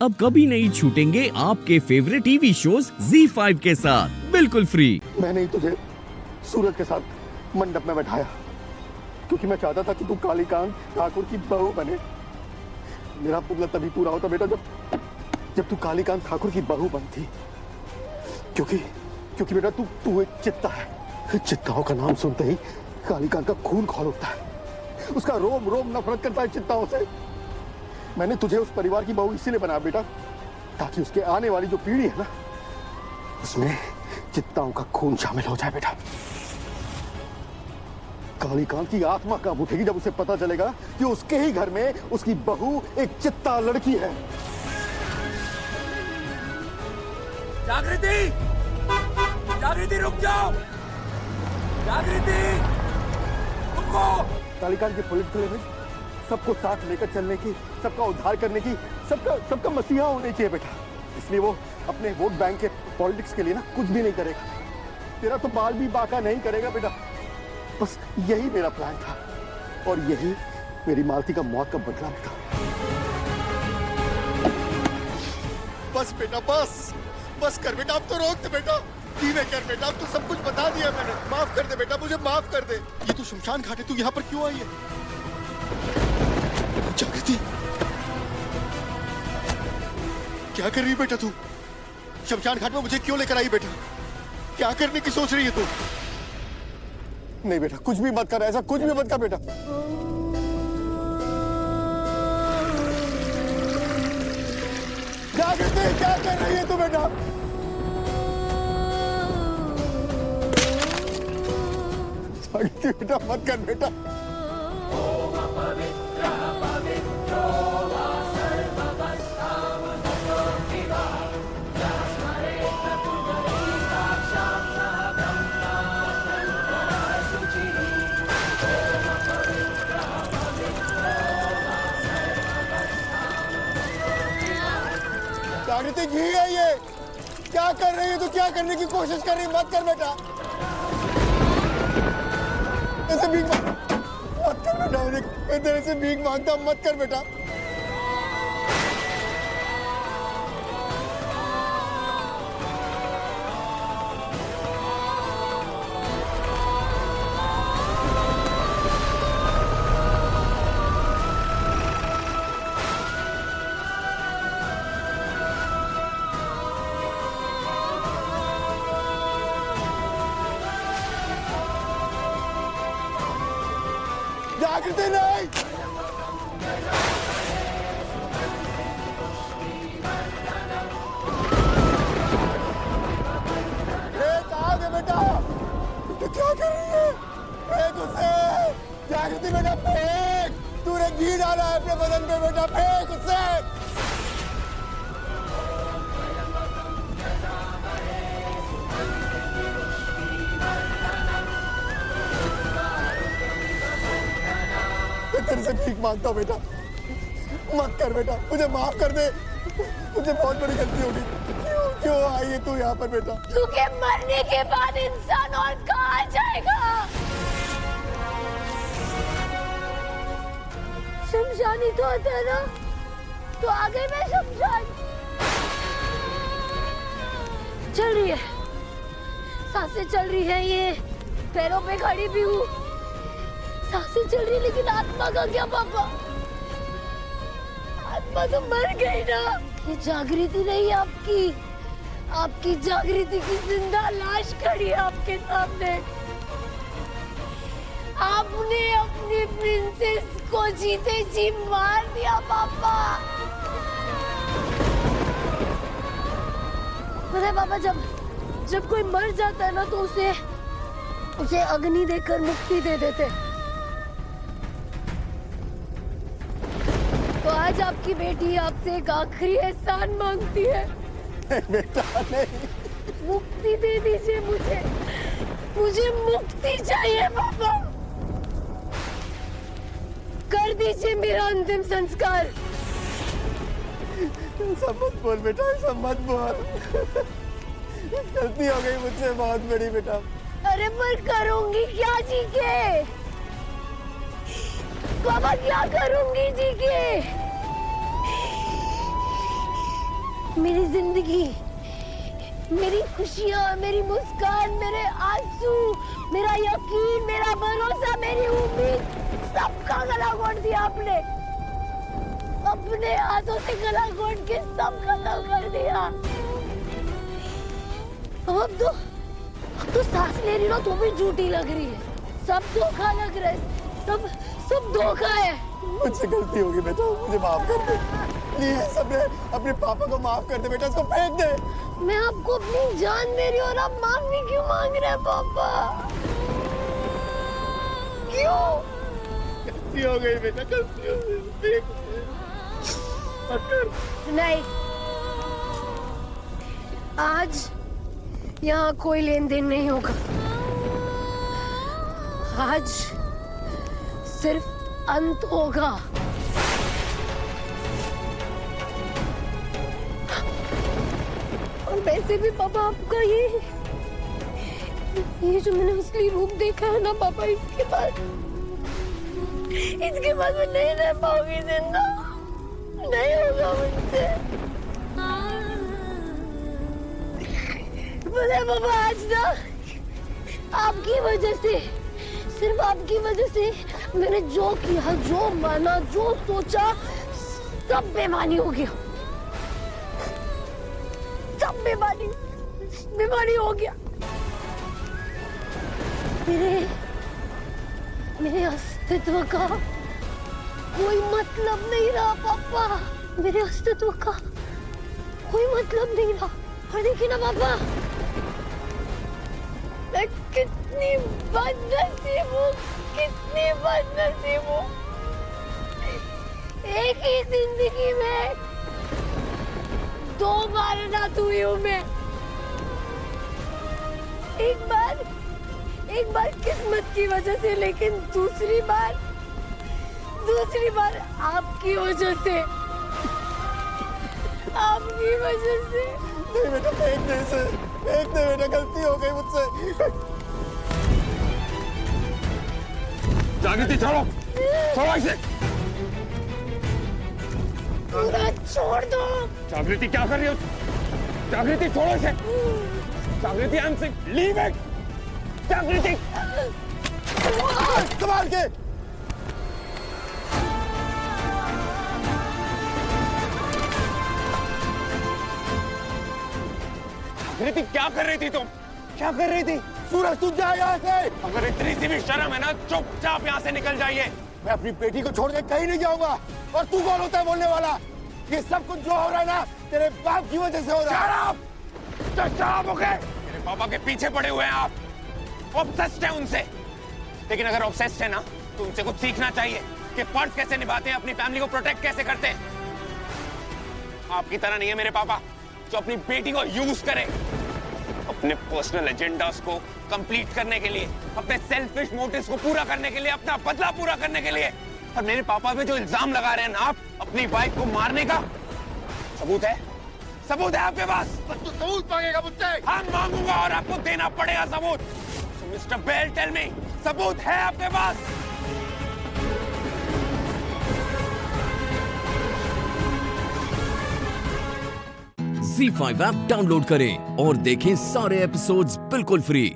अब कभी नहीं छूटेंगे आपके फेवरेट टीवी शोज ZEE5 के साथ बिल्कुल फ्री। मैंने ही तुझे सूरज के साथ मंडप में बैठाया क्योंकि मैं चाहता था कि तू कालीकांत ठाकुर की बहू बने। मेरा मतलब तभी पूरा होता बेटा जब तू कालीकांत ठाकुर की बहू बनती। क्योंकि बेटा तू एक चित्ता है। चित्ताओं का नाम सुनते ही कालीकांत का खून खौल उठता है। उसका रोम रोम नफरत करता है चित्ताओं से। मैंने तुझे उस परिवार की बहू इसीलिए बनाया बेटा ताकि उसके आने वाली जो पीढ़ी है ना उसमें चित्ताओं का खून शामिल हो जाए बेटा। कालीकांत की आत्मा कब उठेगी जब उसे पता चलेगा कि उसके ही घर में उसकी बहू एक चित्ता लड़की है। जागृति, जागृति रुक जाओ, जागृति रुको। कालीकांत की पॉलिटिकल इमेज सबको साथ लेकर चलने की, सबका उद्धार करने की, सबका मसीहा होने चाहिए बेटा। इसलिए वो अपने वोट बैंक के पॉलिटिक्स के लिए ना कुछ भी नहीं करेगा। तेरा तो बाल भी बाका नहीं करेगा बेटा। बस यही मेरा प्लान था और यही मेरी मालती का मौत का बदला बेटा। बस बेटा बस कर बेटा। अब तो रोक दे बेटा। धीमे कर बेटा। अब तो सब कुछ बता दिया मैंने। माफ कर दे बेटा, मुझे माफ कर दे। ये तू शमशान घाट है, तू यहाँ पर क्यों आई है? जागृति, क्या कर रही है बेटा तू? शमशान घाट में मुझे क्यों लेकर आई बेटा? क्या करने की सोच रही है तू? नहीं बेटा, कुछ भी मत कर, ऐसा कुछ भी मत कर बेटा। जागृति, क्या कर रही है तू बेटा? जागृति बेटा, मत कर बेटा। जागृति घी है ये। क्या कर रही है तू? क्या करने की कोशिश कर रही है? मत कर बेटा। ऐसे भीख मत कर बेटा। मैं तेरे से भीख मांगता, मत कर बेटा। जागृति नहीं। कहाँ है बेटा? तो क्या कर रही है? फेंक उसे। जागृति बेटा फेंक। तूने घी डाला है अपने बदन पे बेटा, फेंक उसे। तेरे से भीख मांगता हूँ बेटा, मत कर बेटा। मुझे माफ कर दे, मुझे बहुत बड़ी गलती होगी। क्यों आई है तू यहाँ पर बेटा? क्योंकि मरने के बाद इंसान और कहाँ जाएगा? शमशान ही तो होता है ना, तो आ गई मैं शमशान। चल रही है, सांसें चल रही है, ये पैरों पे खड़ी भी हूँ। सांसें चल रही लेकिन आत्मा का क्या पापा? आत्मा तो मर गई ना। ये जागृति नहीं आपकी जागृति की जिंदा लाश खड़ी है आपके सामने। आपने अपनी प्रिंसेस को जीते जी मार दिया पापा। पता है पापा, जब कोई मर जाता है ना तो उसे अग्नि देकर मुक्ति दे देते। तो आज आपकी बेटी आपसे एक आखिरी एहसान मांगती है। बेटा नहीं। मुक्ति दे दीजिए मुझे मुक्ति चाहिए पापा। कर दीजिए मेरा अंतिम संस्कार। ऐसा मत बोल बेटा, ऐसा मत बोल। गलती हो गई मुझसे बहुत बड़ी बेटा। अरे पर करूंगी क्या जी के? पापा क्या करूंगी जी के? मेरी जिंदगी, मेरी खुशियाँ, मेरी मुस्कान, मेरे आंसू, मेरा यकीन, मेरा भरोसा, मेरी उम्मीद, सबका गला घोट दिया आपने। अपने हाथों से गला घोट के सब खत्म कर दिया। अब तो सांस ले रही हो तो भी झूठी लग रही है। सब धोखा लग रहा है, सब धोखा है। मुझसे गलती होगी बेटा, मुझे माफ कर दे प्लीज। अपने पापा को माफ कर दे बेटा, उसको फेंक दे। मैं आपको अपनी जान दे रही हूँ और आप माफी क्यों मांग रहे हैं पापा? क्यों? गलती हो गई बेटा, गलती हो गई, फेंक दे। नहीं, आज यहाँ कोई लेन देन नहीं होगा। आज सिर्फ अंत होगा। और वैसे भी पापा आपका ये जो मैंने असली रूप देखा है ना पापा, इसके बाद मैं नहीं रह पाऊंगी जिंदा। नहीं होगा मुझसे। पता पापा, आज ना आपकी वजह से, सिर्फ आपकी वजह से मैंने जो किया, जो माना, जो सोचा, सब बेमानी हो गया। सब बेमानी हो गया। मेरे अस्तित्व का कोई मतलब नहीं रहा पापा। मेरे अस्तित्व का कोई मतलब नहीं रहा। और देखिए ना पापा, मैं कितनी बदनसीब हूँ, कितनी बदनसीब हूँ। एक ही जिंदगी में 2 बार अनाथ हुई हूँ मैं। एक बार किस्मत की वजह से, लेकिन दूसरी बार आपकी वजह से। आपकी वजह से। नहीं बेटा, फेंक दे इसे, फेंक दे बेटा, गलती हो गई मुझसे। जागृति छोड़ो इसे। पूरा छोड़ दो। जागृति क्या कर रही हो? जागृति छोड़ो इसे। जागृति, I am sick, leave it. जागृति, संभाल के। जागृति, क्या कर रही थी तुम? क्या कर रही थी? सूरज, तू जा यहाँ से। अगर इतनी सी भी शर्म है ना, चुपचाप यहाँ से निकल जाइए। मैं अपनी बेटी को छोड़ के कहीं नहीं जाऊंगा। और तू कौन होता है बोलने वाला? ये सब कुछ जो हो रहा है ना, तेरे बाप की वजह से हो रहा है। हो गए। मेरे पापा के पीछे पड़े हुए हैं आप। ऑब्सेस्ड है उनसे। लेकिन अगर ऑब्सेस्ड है ना, तो उनसे कुछ सीखना चाहिए कि फर्ज कैसे निभाते हैं, अपनी फैमिली को प्रोटेक्ट कैसे करते हैं। आपकी तरह नहीं है मेरे पापा, जो अपनी बेटी को यूज करे अपने पर्सनल एजेंडास को कंप्लीट करने के लिए, अपने सेल्फिश मोटिव्स को पूरा करने के लिए, अपना बदला पूरा करने के लिए। और मेरे पापा पे जो इल्जाम लगा रहे हैं ना आप अपनी वाइफ को मारने का, सबूत है आपके पास? तू सबूत मांगेगा मुझसे? हाँ मांगूंगा, और आपको देना पड़ेगा सबूत। मिस्टर बेल, टेल मी, सबूत है आपके पास? Z5 ऐप डाउनलोड करें और देखें सारे एपिसोड्स बिल्कुल फ्री।